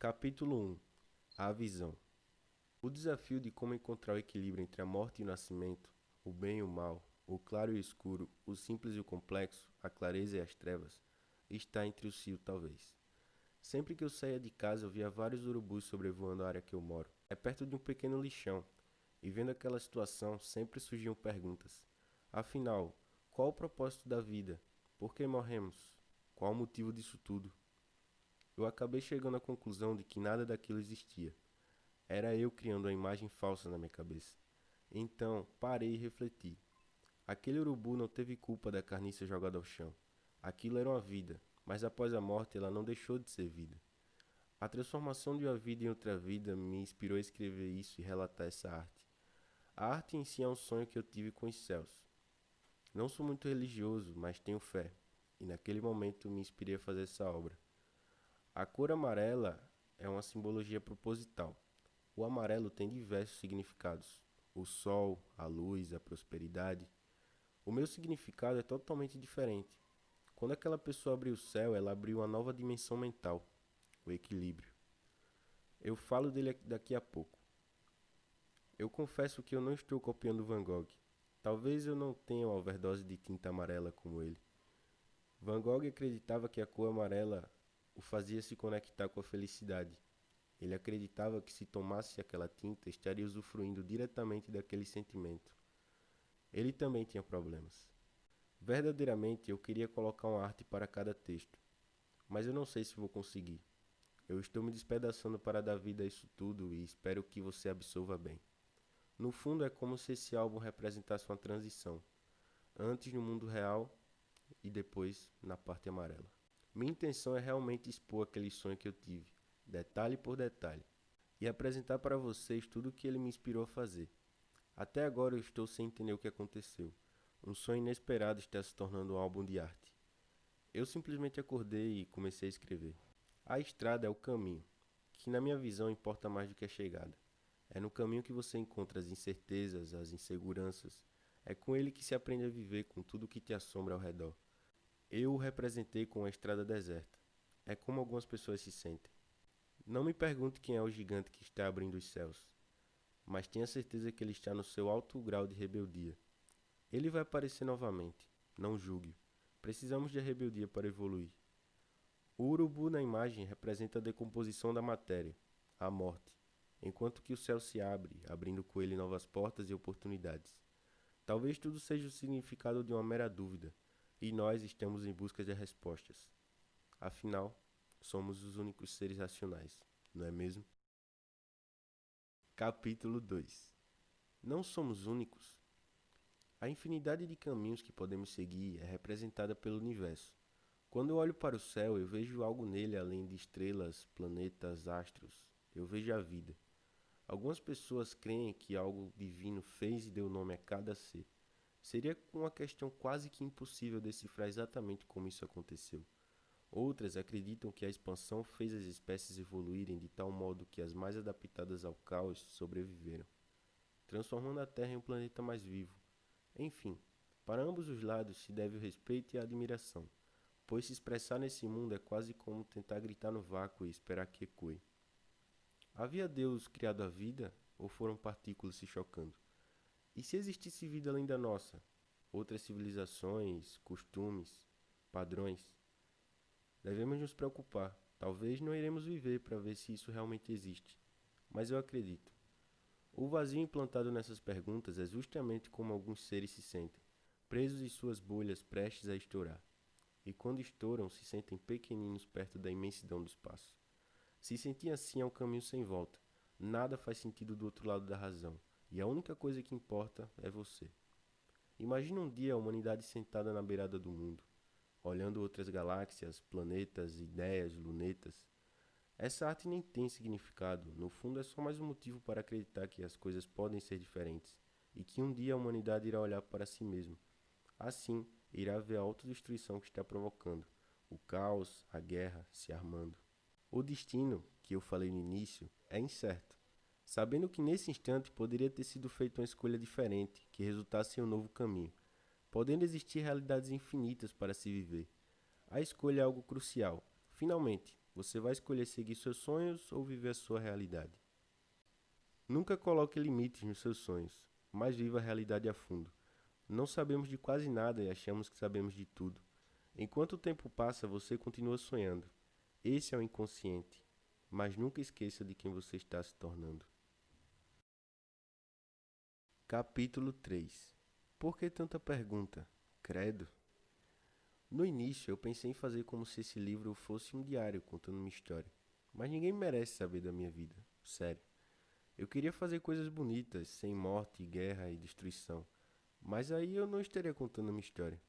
Capítulo 1. A visão. O desafio de como encontrar o equilíbrio entre a morte e o nascimento, o bem e o mal, o claro e o escuro, o simples e o complexo, a clareza e as trevas, está entre o cio talvez. Sempre que eu saía de casa eu via vários urubus sobrevoando a área que eu moro. É perto de um pequeno lixão, e vendo aquela situação sempre surgiam perguntas. Afinal, qual o propósito da vida? Por que morremos? Qual o motivo disso tudo? Eu acabei chegando à conclusão de que nada daquilo existia. Era eu criando uma imagem falsa na minha cabeça. Então, parei e refleti. Aquele urubu não teve culpa da carniça jogada ao chão. Aquilo era uma vida, mas após a morte ela não deixou de ser vida. A transformação de uma vida em outra vida me inspirou a escrever isso e relatar essa arte. A arte em si é um sonho que eu tive com os céus. Não sou muito religioso, mas tenho fé, e naquele momento me inspirei a fazer essa obra. A cor amarela é uma simbologia proposital. O amarelo tem diversos significados: o sol, a luz, a prosperidade. O meu significado é totalmente diferente. Quando aquela pessoa abriu o céu, ela abriu uma nova dimensão mental, o equilíbrio. Eu falo dele daqui a pouco. Eu confesso que eu não estou copiando Van Gogh. Talvez eu não tenha uma overdose de tinta amarela como ele. Van Gogh acreditava que a cor amarela o fazia se conectar com a felicidade. Ele acreditava que se tomasse aquela tinta, estaria usufruindo diretamente daquele sentimento. Ele também tinha problemas. Verdadeiramente, eu queria colocar uma arte para cada texto, mas eu não sei se vou conseguir. Eu estou me despedaçando para dar vida a isso tudo e espero que você absorva bem. No fundo, é como se esse álbum representasse uma transição, antes no mundo real e depois na parte amarela. Minha intenção é realmente expor aquele sonho que eu tive, detalhe por detalhe, e apresentar para vocês tudo o que ele me inspirou a fazer. Até agora eu estou sem entender o que aconteceu. Um sonho inesperado está se tornando um álbum de arte. Eu simplesmente acordei e comecei a escrever. A estrada é o caminho, que na minha visão importa mais do que a chegada. É no caminho que você encontra as incertezas, as inseguranças. É com ele que se aprende a viver com tudo que te assombra ao redor. Eu o representei com a estrada deserta. É como algumas pessoas se sentem. Não me pergunte quem é o gigante que está abrindo os céus, mas tenha certeza que ele está no seu alto grau de rebeldia. Ele vai aparecer novamente, não julgue-o. Precisamos de rebeldia para evoluir. O urubu na imagem representa a decomposição da matéria, a morte, enquanto que o céu se abre, abrindo com ele novas portas e oportunidades. Talvez tudo seja o significado de uma mera dúvida, e nós estamos em busca de respostas. Afinal, somos os únicos seres racionais, não é mesmo? Capítulo 2. Não somos únicos. A infinidade de caminhos que podemos seguir é representada pelo universo. Quando eu olho para o céu, eu vejo algo nele além de estrelas, planetas, astros. Eu vejo a vida. Algumas pessoas creem que algo divino fez e deu nome a cada ser. Seria uma questão quase que impossível decifrar exatamente como isso aconteceu. Outras acreditam que a expansão fez as espécies evoluírem de tal modo que as mais adaptadas ao caos sobreviveram, transformando a Terra em um planeta mais vivo. Enfim, para ambos os lados se deve o respeito e a admiração, pois se expressar nesse mundo é quase como tentar gritar no vácuo e esperar que ecoe. Havia Deus criado a vida ou foram partículas se chocando? E se existisse vida além da nossa? Outras civilizações, costumes, padrões? Devemos nos preocupar. Talvez não iremos viver para ver se isso realmente existe, mas eu acredito. O vazio implantado nessas perguntas é justamente como alguns seres se sentem, presos em suas bolhas prestes a estourar. E quando estouram, se sentem pequeninos perto da imensidão do espaço. Se sentir assim é um caminho sem volta. Nada faz sentido do outro lado da razão, e a única coisa que importa é você. Imagina um dia a humanidade sentada na beirada do mundo, olhando outras galáxias, planetas, ideias, lunetas. Essa arte nem tem significado, no fundo é só mais um motivo para acreditar que as coisas podem ser diferentes, e que um dia a humanidade irá olhar para si mesma. Assim, irá ver a autodestruição que está provocando, o caos, a guerra se armando. O destino, que eu falei no início, é incerto. Sabendo que nesse instante poderia ter sido feita uma escolha diferente, que resultasse em um novo caminho, podendo existir realidades infinitas para se viver. A escolha é algo crucial. Finalmente, Você vai escolher seguir seus sonhos ou viver a sua realidade? Nunca coloque limites nos seus sonhos, mas viva a realidade a fundo. Não sabemos de quase nada e achamos que sabemos de tudo. Enquanto o tempo passa, você continua sonhando. Esse é o inconsciente, mas nunca esqueça de quem você está se tornando. Capítulo 3. Por que tanta pergunta? Credo. No início, eu pensei em fazer como se esse livro fosse um diário contando uma história. Mas ninguém merece saber da minha vida, sério. Eu queria fazer coisas bonitas, sem morte, guerra e destruição. Mas aí eu não estaria contando uma história.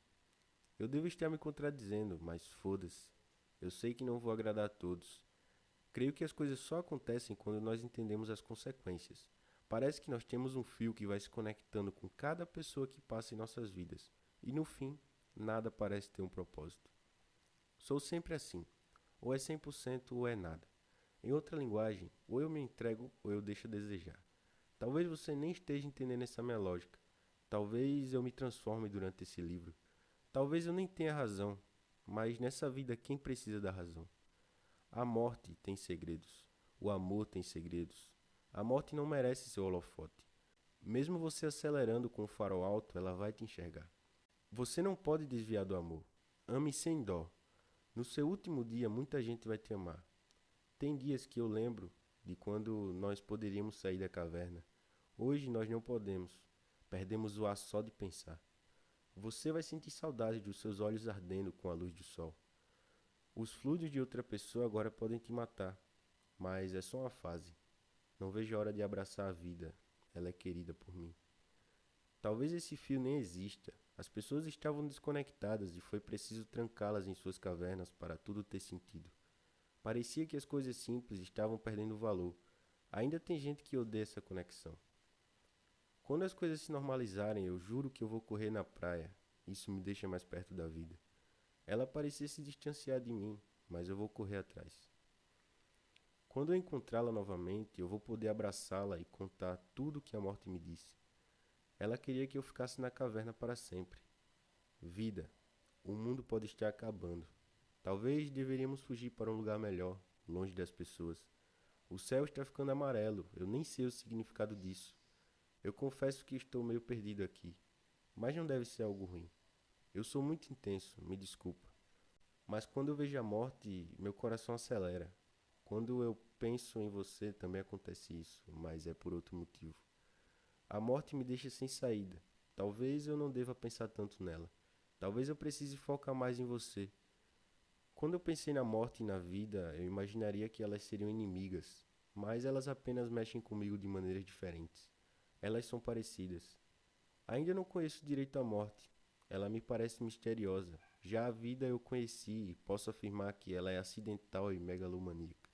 Eu devo estar me contradizendo, mas foda-se. Eu sei que não vou agradar a todos. Creio que as coisas só acontecem quando nós entendemos as consequências. Parece que nós temos um fio que vai se conectando com cada pessoa que passa em nossas vidas. E no fim, nada parece ter um propósito. Sou sempre assim. Ou é 100% ou é nada. Em outra linguagem, ou eu me entrego ou eu deixo a desejar. Talvez você nem esteja entendendo essa minha lógica. Talvez eu me transforme durante esse livro. Talvez eu nem tenha razão, mas nessa vida quem precisa da razão? A morte tem segredos. O amor tem segredos. A morte não merece seu holofote. Mesmo você acelerando com o farol alto, ela vai te enxergar. Você não pode desviar do amor. Ame sem dó. No seu último dia, muita gente vai te amar. Tem dias que eu lembro de quando nós poderíamos sair da caverna. Hoje nós não podemos. Perdemos o ar só de pensar. Você vai sentir saudade dos seus olhos ardendo com a luz do sol. Os fluidos de outra pessoa agora podem te matar, mas é só uma fase. Não vejo a hora de abraçar a vida. Ela é querida por mim. Talvez esse fio nem exista. As pessoas estavam desconectadas e foi preciso trancá-las em suas cavernas para tudo ter sentido. Parecia que as coisas simples estavam perdendo valor. Ainda tem gente que odeia essa conexão. Quando as coisas se normalizarem, eu juro que eu vou correr na praia. Isso me deixa mais perto da vida. Ela parecia se distanciar de mim, mas eu vou correr atrás. Quando eu encontrá-la novamente, eu vou poder abraçá-la e contar tudo o que a morte me disse. Ela queria que eu ficasse na caverna para sempre. Vida, o mundo pode estar acabando. Talvez deveríamos fugir para um lugar melhor, longe das pessoas. O céu está ficando amarelo, eu nem sei o significado disso. Eu confesso que estou meio perdido aqui, mas não deve ser algo ruim. Eu sou muito intenso, me desculpa. Mas quando eu vejo a morte, meu coração acelera. Quando eu penso em você, também acontece isso, mas é por outro motivo. A morte me deixa sem saída. Talvez eu não deva pensar tanto nela. Talvez eu precise focar mais em você. Quando eu pensei na morte e na vida, eu imaginaria que elas seriam inimigas, mas elas apenas mexem comigo de maneiras diferentes. Elas são parecidas. Ainda não conheço direito a morte. Ela me parece misteriosa. Já a vida eu conheci e posso afirmar que ela é acidental e megalomaníaca.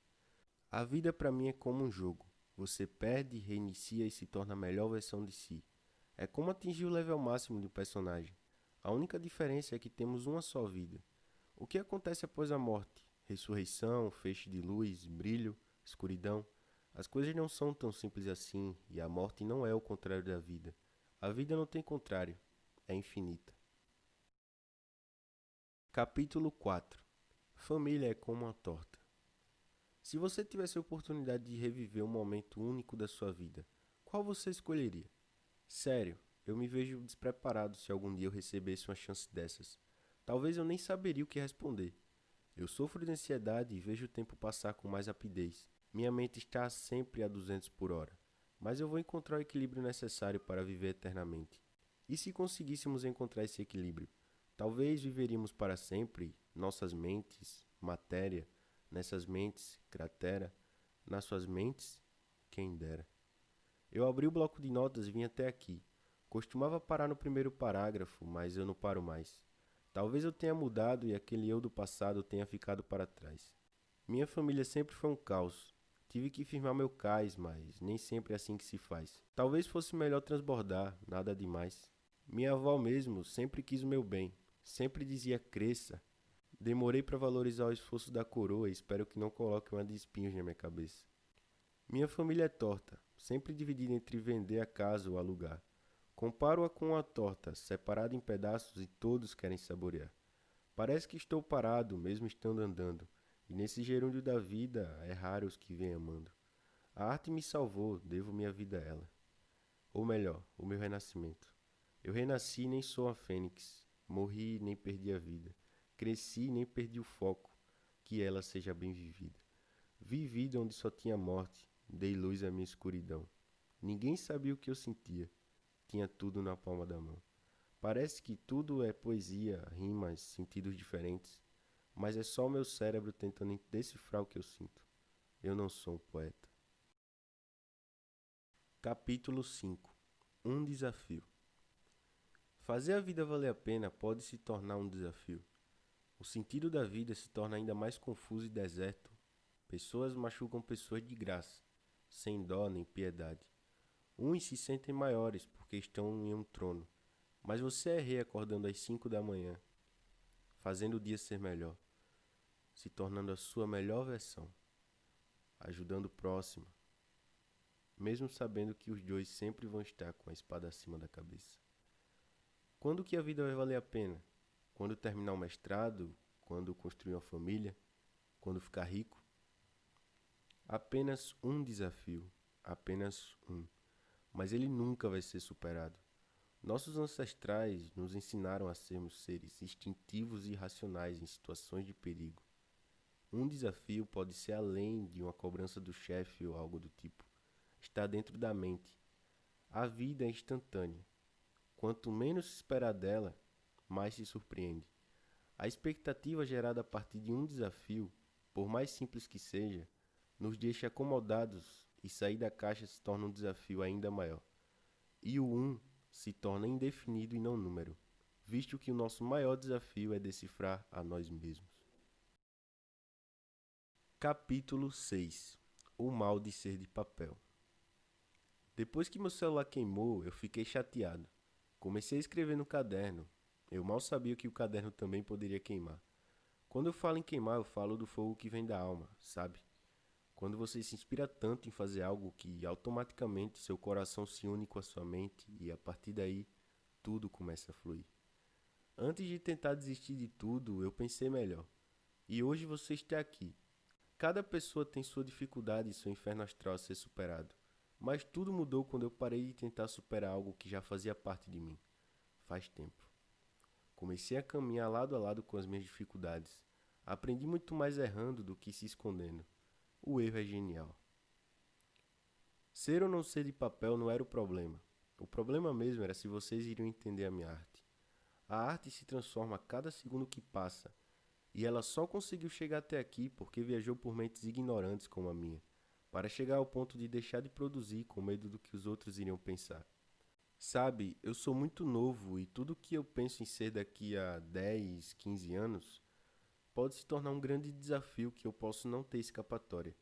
A vida para mim é como um jogo. Você perde, reinicia e se torna a melhor versão de si. É como atingir o level máximo de um personagem. A única diferença é que temos uma só vida. O que acontece após a morte? Ressurreição, feixe de luz, brilho, escuridão. As coisas não são tão simples assim e a morte não é o contrário da vida. A vida não tem contrário, é infinita. Capítulo 4. Família é como uma torta. Se você tivesse a oportunidade de reviver um momento único da sua vida, qual você escolheria? Sério, eu me vejo despreparado se algum dia eu recebesse uma chance dessas. Talvez eu nem saberia o que responder. Eu sofro de ansiedade e vejo o tempo passar com mais rapidez. Minha mente está sempre a 200 por hora. Mas eu vou encontrar o equilíbrio necessário para viver eternamente. E se conseguíssemos encontrar esse equilíbrio? Talvez viveríamos para sempre, nossas mentes, matéria, nessas mentes, cratera, nas suas mentes, quem dera. Eu abri o bloco de notas e vim até aqui. Costumava parar no primeiro parágrafo, mas eu não paro mais. Talvez eu tenha mudado e aquele eu do passado tenha ficado para trás. Minha família sempre foi um caos. Tive que firmar meu cais, mas nem sempre é assim que se faz. Talvez fosse melhor transbordar, nada demais. Minha avó mesmo sempre quis o meu bem. Sempre dizia cresça. Demorei para valorizar o esforço da coroa e espero que não coloque uma de espinhos na minha cabeça. Minha família é torta, sempre dividida entre vender a casa ou alugar. Comparo-a com uma torta, separada em pedaços e todos querem saborear. Parece que estou parado, mesmo estando andando. E nesse gerúndio da vida, é raro os que vêm amando. A arte me salvou, devo minha vida a ela. Ou melhor, o meu renascimento. Eu renasci e nem sou a fênix. Morri e nem perdi a vida. Cresci e nem perdi o foco. Que ela seja bem vivida. Vi vida onde só tinha morte. Dei luz à minha escuridão. Ninguém sabia o que eu sentia. Tinha tudo na palma da mão. Parece que tudo é poesia, rimas, sentidos diferentes. Mas é só o meu cérebro tentando decifrar o que eu sinto. Eu não sou um poeta. Capítulo 5. Um desafio. Fazer a vida valer a pena pode se tornar um desafio. O sentido da vida se torna ainda mais confuso e deserto. Pessoas machucam pessoas de graça, sem dó nem piedade. Uns se sentem maiores porque estão em um trono, mas você é rei acordando às 5 da manhã, fazendo o dia ser melhor, se tornando a sua melhor versão, ajudando o próximo, mesmo sabendo que os dois sempre vão estar com a espada acima da cabeça. Quando que a vida vai valer a pena? Quando terminar o mestrado? Quando construir uma família? Quando ficar rico? Apenas um desafio, apenas um, mas ele nunca vai ser superado. Nossos ancestrais nos ensinaram a sermos seres instintivos e racionais em situações de perigo. Um desafio pode ser além de uma cobrança do chefe ou algo do tipo. Está dentro da mente. A vida é instantânea. Quanto menos se esperar dela, mais se surpreende. A expectativa gerada a partir de um desafio, por mais simples que seja, nos deixa acomodados e sair da caixa se torna um desafio ainda maior. E o se torna indefinido e não número, visto que o nosso maior desafio é decifrar a nós mesmos. Capítulo 6. O mal de ser de papel. Depois que meu celular queimou, eu fiquei chateado. Comecei a escrever no caderno. Eu mal sabia que o caderno também poderia queimar. Quando eu falo em queimar, eu falo do fogo que vem da alma, sabe? Quando você se inspira tanto em fazer algo que automaticamente seu coração se une com a sua mente e a partir daí tudo começa a fluir. Antes de tentar desistir de tudo, eu pensei melhor. E hoje você está aqui. Cada pessoa tem sua dificuldade e seu inferno astral a ser superado. Mas tudo mudou quando eu parei de tentar superar algo que já fazia parte de mim. Faz tempo. Comecei a caminhar lado a lado com as minhas dificuldades. Aprendi muito mais errando do que se escondendo. O erro é genial. Ser ou não ser de papel não era o problema. O problema mesmo era se vocês iriam entender a minha arte. A arte se transforma a cada segundo que passa, e ela só conseguiu chegar até aqui porque viajou por mentes ignorantes como a minha, para chegar ao ponto de deixar de produzir com medo do que os outros iriam pensar. Sabe, eu sou muito novo e tudo que eu penso em ser daqui a 10, 15 anos pode se tornar um grande desafio que eu posso não ter escapatória.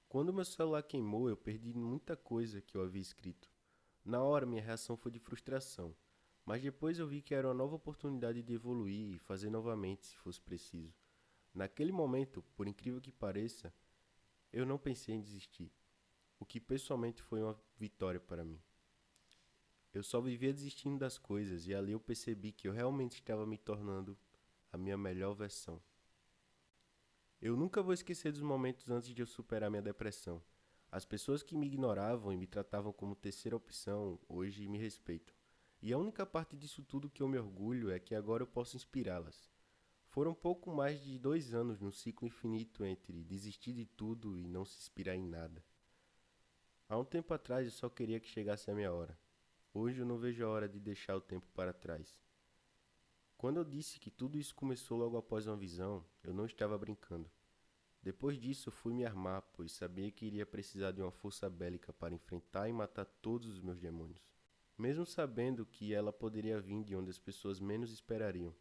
Quando meu celular queimou, eu perdi muita coisa que eu havia escrito. Na hora, minha reação foi de frustração, mas depois eu vi que era uma nova oportunidade de evoluir e fazer novamente se fosse preciso. Naquele momento, por incrível que pareça, eu não pensei em desistir, o que pessoalmente foi uma vitória para mim. Eu só vivia desistindo das coisas e ali eu percebi que eu realmente estava me tornando a minha melhor versão. Eu nunca vou esquecer dos momentos antes de eu superar minha depressão. As pessoas que me ignoravam e me tratavam como terceira opção hoje me respeitam. E a única parte disso tudo que eu me orgulho é que agora eu posso inspirá-las. Foram pouco mais de 2 anos num ciclo infinito entre desistir de tudo e não se inspirar em nada. Há um tempo atrás eu só queria que chegasse a minha hora. Hoje eu não vejo a hora de deixar o tempo para trás. Quando eu disse que tudo isso começou logo após uma visão, eu não estava brincando. Depois disso, eu fui me armar, pois sabia que iria precisar de uma força bélica para enfrentar e matar todos os meus demônios. Mesmo sabendo que ela poderia vir de onde as pessoas menos esperariam.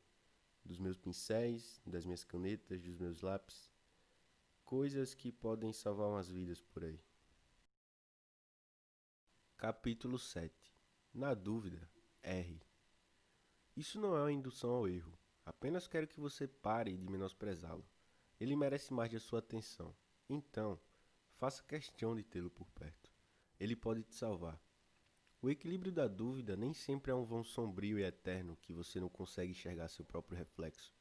Dos meus pincéis, das minhas canetas, dos meus lápis. Coisas que podem salvar umas vidas por aí. Capítulo 7. Na dúvida, R. Isso não é uma indução ao erro. Apenas quero que você pare de menosprezá-lo. Ele merece mais de sua atenção. Então, faça questão de tê-lo por perto. Ele pode te salvar. O equilíbrio da dúvida nem sempre é um vão sombrio e eterno que você não consegue enxergar seu próprio reflexo.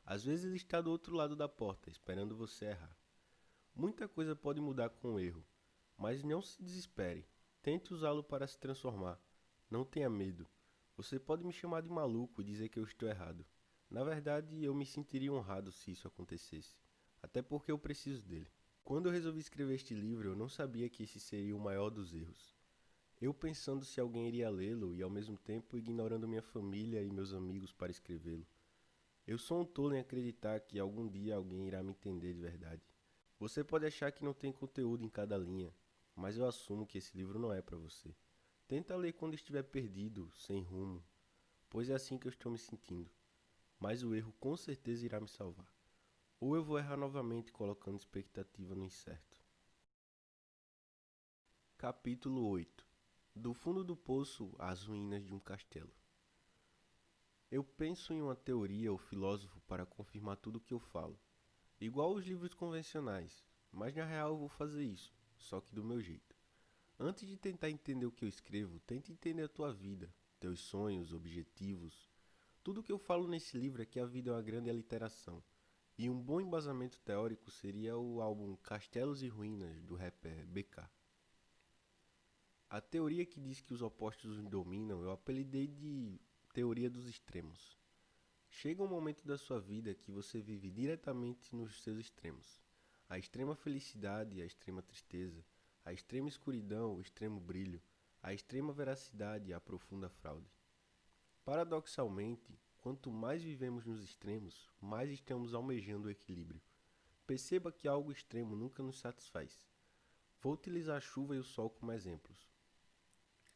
Às vezes ele está do outro lado da porta, esperando você errar. Muita coisa pode mudar com o erro, mas não se desespere. Tente usá-lo para se transformar. Não tenha medo. Você pode me chamar de maluco e dizer que eu estou errado. Na verdade, eu me sentiria honrado se isso acontecesse, até porque eu preciso dele. Quando eu resolvi escrever este livro, eu não sabia que esse seria o maior dos erros. Eu pensando se alguém iria lê-lo e ao mesmo tempo ignorando minha família e meus amigos para escrevê-lo. Eu sou um tolo em acreditar que algum dia alguém irá me entender de verdade. Você pode achar que não tem conteúdo em cada linha, mas eu assumo que esse livro não é para você. Tenta ler quando estiver perdido, sem rumo, pois é assim que eu estou me sentindo. Mas o erro com certeza irá me salvar. Ou eu vou errar novamente colocando expectativa no incerto. Capítulo 8. Do fundo do poço às ruínas de um castelo. Eu penso em uma teoria ou filósofo para confirmar tudo o que eu falo. Igual os livros convencionais, mas na real eu vou fazer isso, só que do meu jeito. Antes de tentar entender o que eu escrevo, tente entender a tua vida, teus sonhos, objetivos. Tudo o que eu falo nesse livro é que a vida é uma grande aliteração. E um bom embasamento teórico seria o álbum Castelos e Ruínas, do rapper BK. A teoria que diz que os opostos nos dominam eu apelidei de teoria dos extremos. Chega um momento da sua vida que você vive diretamente nos seus extremos. A extrema felicidade e a extrema tristeza, a extrema escuridão, o extremo brilho, a extrema veracidade e a profunda fraude. Paradoxalmente, quanto mais vivemos nos extremos, mais estamos almejando o equilíbrio. Perceba que algo extremo nunca nos satisfaz. Vou utilizar a chuva e o sol como exemplos.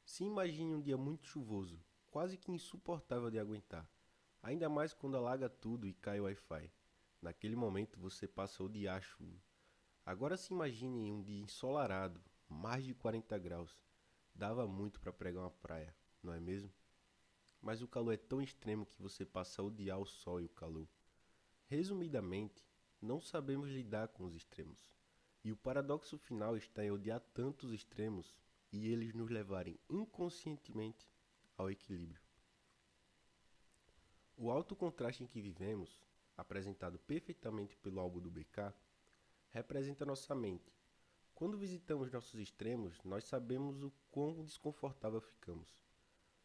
Se imagine um dia muito chuvoso, quase que insuportável de aguentar, ainda mais quando alaga tudo e cai o Wi-Fi. Naquele momento você passa a odiar a chuva. Agora se imagine em um dia ensolarado, mais de 40 graus. Dava muito para pregar uma praia, não é mesmo? Mas o calor é tão extremo que você passa a odiar o sol e o calor. Resumidamente, não sabemos lidar com os extremos. E o paradoxo final está em odiar tantos extremos e eles nos levarem inconscientemente ao equilíbrio. O alto contraste em que vivemos, apresentado perfeitamente pelo álbum do BK, representa nossa mente. Quando visitamos nossos extremos, nós sabemos o quão desconfortável ficamos.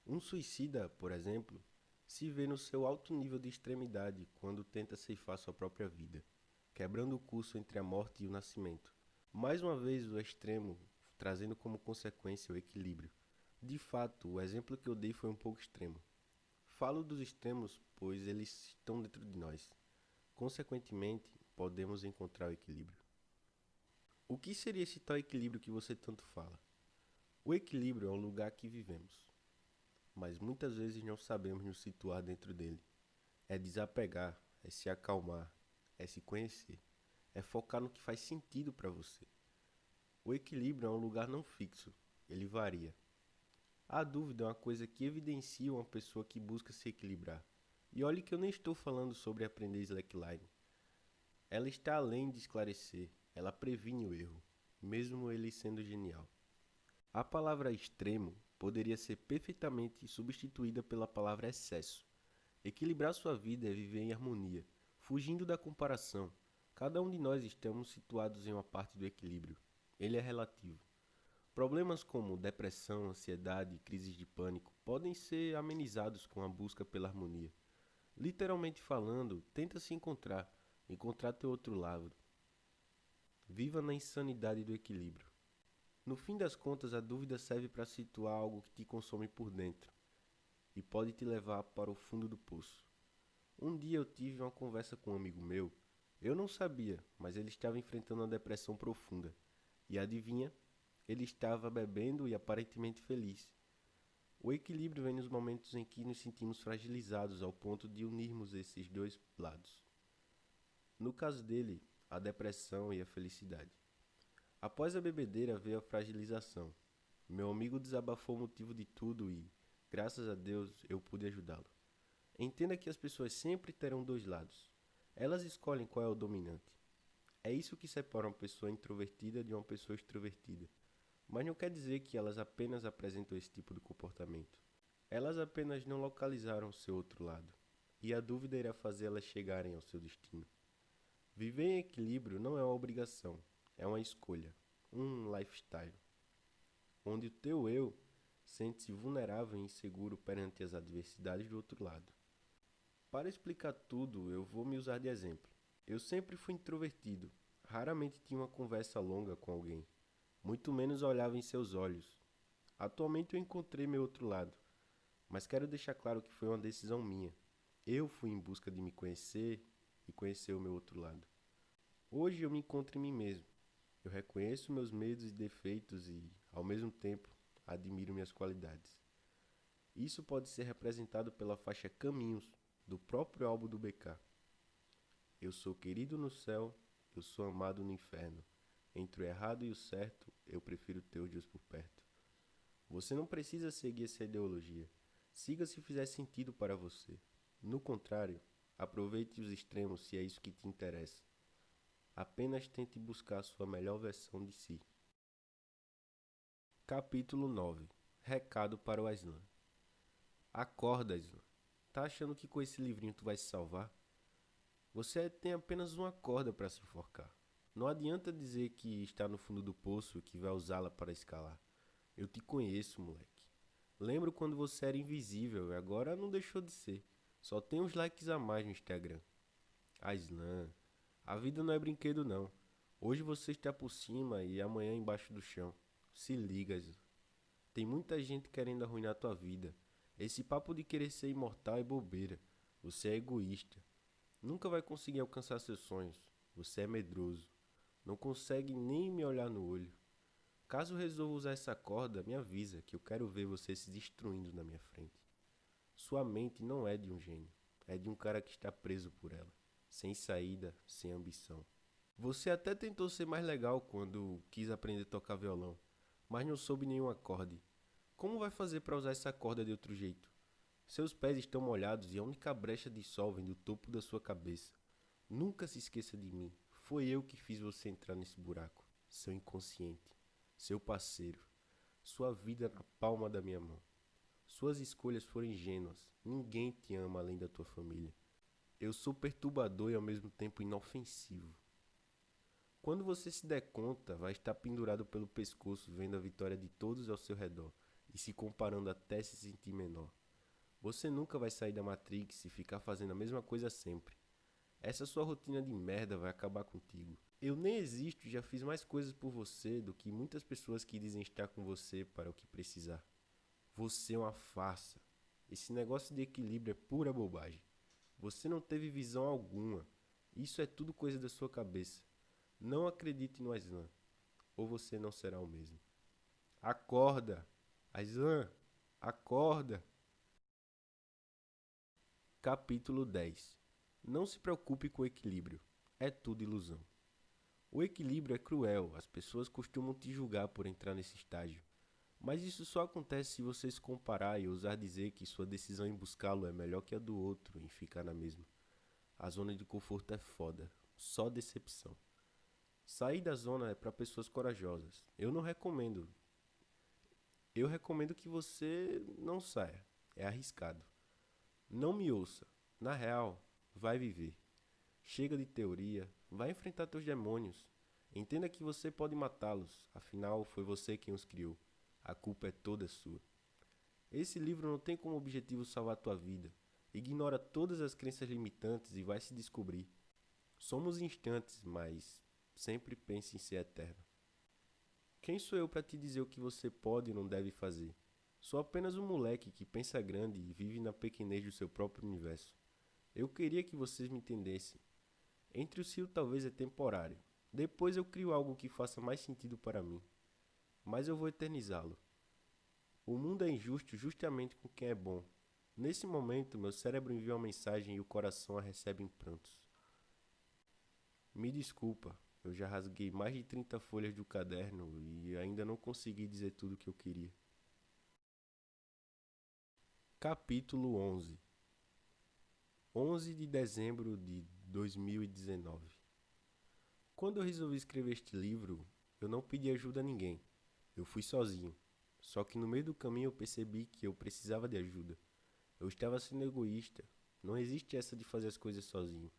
Um suicida, por exemplo, se vê no seu alto nível de extremidade quando tenta ceifar sua própria vida, quebrando o curso entre a morte e o nascimento. Mais uma vez o extremo, trazendo como consequência o equilíbrio. De fato, o exemplo que eu dei foi um pouco extremo. Falo dos extremos, pois eles estão dentro de nós. Consequentemente, podemos encontrar o equilíbrio. O que seria esse tal equilíbrio que você tanto fala? O equilíbrio é um lugar que vivemos, mas muitas vezes não sabemos nos situar dentro dele. É desapegar, é se acalmar, é se conhecer, é focar no que faz sentido para você. O equilíbrio é um lugar não fixo, ele varia. A dúvida é uma coisa que evidencia uma pessoa que busca se equilibrar. E olhe que eu nem estou falando sobre aprender slackline. Ela está além de esclarecer, ela previne o erro, mesmo ele sendo genial. A palavra extremo poderia ser perfeitamente substituída pela palavra excesso. Equilibrar sua vida é viver em harmonia, fugindo da comparação. Cada um de nós estamos situados em uma parte do equilíbrio. Ele é relativo. Problemas como depressão, ansiedade e crises de pânico podem ser amenizados com a busca pela harmonia. Literalmente falando, tenta se encontrar teu outro lado. Viva na insanidade do equilíbrio. No fim das contas, a dúvida serve para situar algo que te consome por dentro e pode te levar para o fundo do poço. Um dia eu tive uma conversa com um amigo meu. Eu não sabia, mas ele estava enfrentando uma depressão profunda. E adivinha? Ele estava bebendo e aparentemente feliz. O equilíbrio vem nos momentos em que nos sentimos fragilizados ao ponto de unirmos esses dois lados. No caso dele, a depressão e a felicidade. Após a bebedeira veio a fragilização. Meu amigo desabafou o motivo de tudo e, graças a Deus, eu pude ajudá-lo. Entenda que as pessoas sempre terão dois lados. Elas escolhem qual é o dominante. É isso que separa uma pessoa introvertida de uma pessoa extrovertida. Mas não quer dizer que elas apenas apresentam esse tipo de comportamento. Elas apenas não localizaram seu outro lado. e a dúvida irá fazê-las chegarem ao seu destino. Viver em equilíbrio não é uma obrigação, é uma escolha, um lifestyle, onde o teu eu sente-se vulnerável e inseguro perante as adversidades do outro lado. Para explicar tudo, eu vou me usar de exemplo. Eu sempre fui introvertido, raramente tinha uma conversa longa com alguém, muito menos olhava em seus olhos. Atualmente eu encontrei meu outro lado, mas quero deixar claro que foi uma decisão minha. Eu fui em busca de me conhecer e conhecer o meu outro lado. Hoje eu me encontro em mim mesmo. Eu reconheço meus medos e defeitos e, ao mesmo tempo, admiro minhas qualidades. Isso pode ser representado pela faixa Caminhos, do próprio álbum do BK. Eu sou querido no céu, eu sou amado no inferno. Entre o errado e o certo, eu prefiro ter o Deus por perto. Você não precisa seguir essa ideologia. Siga se fizer sentido para você. No contrário, aproveite os extremos se é isso que te interessa. Apenas tente buscar a sua melhor versão de si. Capítulo 9. Recado para o Aslan. Acorda, Aslan. Tá achando que com esse livrinho tu vai se salvar? Você tem apenas uma corda para se enforcar. Não adianta dizer que está no fundo do poço e que vai usá-la para escalar. Eu te conheço, moleque. Lembro quando você era invisível e agora não deixou de ser. Só tem uns likes a mais no Instagram. Aslan, a vida não é brinquedo não. Hoje você está por cima e amanhã embaixo do chão. Se liga, Aslan. Tem muita gente querendo arruinar tua vida. Esse papo de querer ser imortal é bobeira. Você é egoísta. Nunca vai conseguir alcançar seus sonhos. Você é medroso. Não consegue nem me olhar no olho. Caso resolva usar essa corda, me avisa que eu quero ver você se destruindo na minha frente. Sua mente não é de um gênio. É de um cara que está preso por ela. Sem saída, sem ambição. Você até tentou ser mais legal quando quis aprender a tocar violão, mas não soube nenhum acorde. Como vai fazer para usar essa corda de outro jeito? Seus pés estão molhados e a única brecha de sol vem do topo da sua cabeça. Nunca se esqueça de mim. Foi eu que fiz você entrar nesse buraco. Seu inconsciente. Seu parceiro. Sua vida na palma da minha mão. Suas escolhas foram ingênuas. Ninguém te ama além da tua família. Eu sou perturbador e ao mesmo tempo inofensivo. Quando você se der conta, vai estar pendurado pelo pescoço vendo a vitória de todos ao seu redor e se comparando até se sentir menor. Você nunca vai sair da Matrix e ficar fazendo a mesma coisa sempre. Essa sua rotina de merda vai acabar contigo. Eu nem existo e já fiz mais coisas por você do que muitas pessoas que dizem estar com você para o que precisar. Você é uma farsa. Esse negócio de equilíbrio é pura bobagem. Você não teve visão alguma. Isso é tudo coisa da sua cabeça. Não acredite no Aslan, ou você não será o mesmo. Acorda! Aslan, acorda! Capítulo 10. Não se preocupe com o equilíbrio. É tudo ilusão. O equilíbrio é cruel, as pessoas costumam te julgar por entrar nesse estágio. Mas isso só acontece se você se comparar e ousar dizer que sua decisão em buscá-lo é melhor que a do outro em ficar na mesma. A zona de conforto é foda, só decepção. Sair da zona é para pessoas corajosas. Eu não recomendo. Eu recomendo que você não saia. É arriscado. Não me ouça. Na real, vai viver. Chega de teoria, vai enfrentar teus demônios. Entenda que você pode matá-los, afinal foi você quem os criou. A culpa é toda sua. Esse livro não tem como objetivo salvar tua vida. Ignora todas as crenças limitantes e vai se descobrir. Somos instantes, mas sempre pense em ser eterno. Quem sou eu para te dizer o que você pode e não deve fazer? Sou apenas um moleque que pensa grande e vive na pequenez do seu próprio universo. Eu queria que vocês me entendessem. Entre o cio talvez é temporário. Depois eu crio algo que faça mais sentido para mim. Mas eu vou eternizá-lo. O mundo é injusto justamente com quem é bom. Nesse momento, meu cérebro envia uma mensagem e o coração a recebe em prantos. Me desculpa, eu já rasguei mais de 30 folhas do caderno e ainda não consegui dizer tudo o que eu queria. Capítulo 11. 11 de dezembro de 2019. Quando eu resolvi escrever este livro, eu não pedi ajuda a ninguém. Eu fui sozinho. Só que no meio do caminho eu percebi que eu precisava de ajuda. Eu estava sendo egoísta. Não existe essa de fazer as coisas sozinho.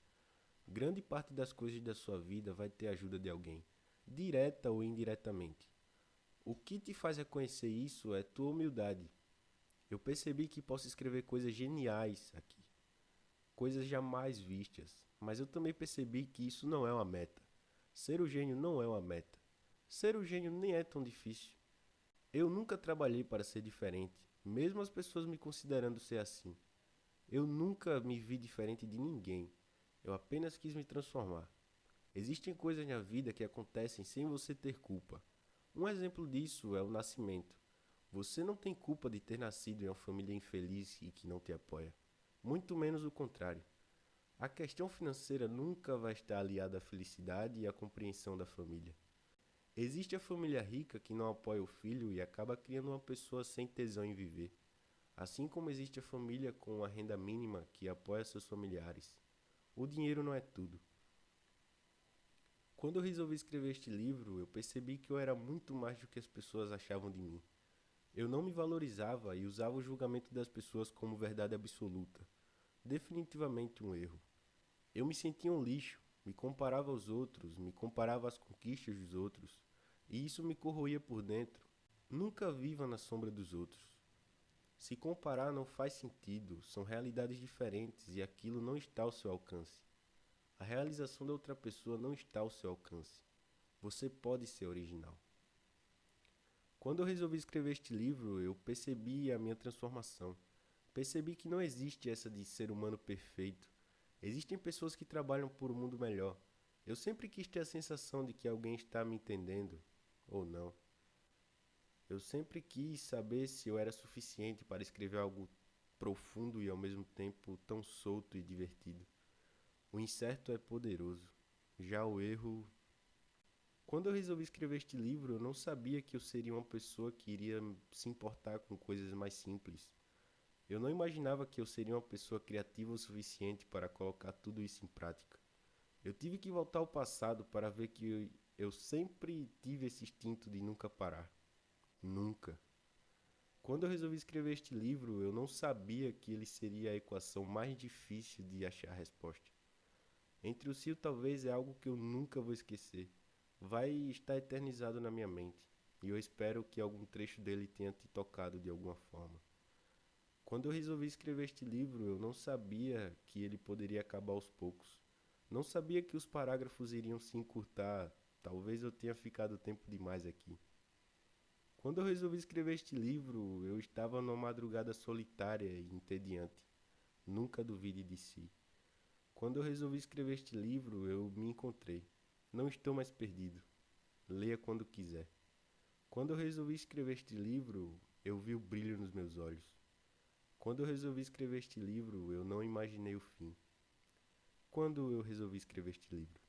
Grande parte das coisas da sua vida vai ter a ajuda de alguém, direta ou indiretamente. O que te faz reconhecer isso é tua humildade. Eu percebi que posso escrever coisas geniais aqui, coisas jamais vistas, mas eu também percebi que isso não é uma meta. Ser o gênio não é uma meta. Ser o gênio nem é tão difícil. Eu nunca trabalhei para ser diferente, mesmo as pessoas me considerando ser assim. Eu nunca me vi diferente de ninguém. Eu apenas quis me transformar. Existem coisas na vida que acontecem sem você ter culpa. Um exemplo disso é o nascimento. Você não tem culpa de ter nascido em uma família infeliz e que não te apoia. Muito menos o contrário. A questão financeira nunca vai estar aliada à felicidade e à compreensão da família. Existe a família rica que não apoia o filho e acaba criando uma pessoa sem tesão em viver. Assim como existe a família com uma renda mínima que apoia seus familiares. O dinheiro não é tudo. Quando eu resolvi escrever este livro, eu percebi que eu era muito mais do que as pessoas achavam de mim. Eu não me valorizava e usava o julgamento das pessoas como verdade absoluta. Definitivamente um erro. Eu me sentia um lixo, me comparava aos outros, me comparava às conquistas dos outros, e isso me corroía por dentro. Nunca viva na sombra dos outros. Se comparar não faz sentido, são realidades diferentes e aquilo não está ao seu alcance. A realização da outra pessoa não está ao seu alcance. Você pode ser original. Quando eu resolvi escrever este livro, eu percebi a minha transformação. Percebi que não existe essa de ser humano perfeito. Existem pessoas que trabalham por um mundo melhor. Eu sempre quis ter a sensação de que alguém está me entendendo, ou não. Eu sempre quis saber se eu era suficiente para escrever algo profundo e ao mesmo tempo tão solto e divertido. O incerto é poderoso. Já o erro. Quando eu resolvi escrever este livro, eu não sabia que eu seria uma pessoa que iria se importar com coisas mais simples. Eu não imaginava que eu seria uma pessoa criativa o suficiente para colocar tudo isso em prática. Eu tive que voltar ao passado para ver que eu sempre tive esse instinto de nunca parar. Nunca. Quando eu resolvi escrever este livro, eu não sabia que ele seria a equação mais difícil de achar a resposta. Entre o si e o talvez é algo que eu nunca vou esquecer. Vai estar eternizado na minha mente, e eu espero que algum trecho dele tenha te tocado de alguma forma. Quando eu resolvi escrever este livro, eu não sabia que ele poderia acabar aos poucos. Não sabia que os parágrafos iriam se encurtar, talvez eu tenha ficado tempo demais aqui. Quando eu resolvi escrever este livro, eu estava numa madrugada solitária e entediante. Nunca duvide de si. Quando eu resolvi escrever este livro, eu me encontrei. Não estou mais perdido. Leia quando quiser. Quando eu resolvi escrever este livro, eu vi o brilho nos meus olhos. Quando eu resolvi escrever este livro, eu não imaginei o fim. Quando eu resolvi escrever este livro?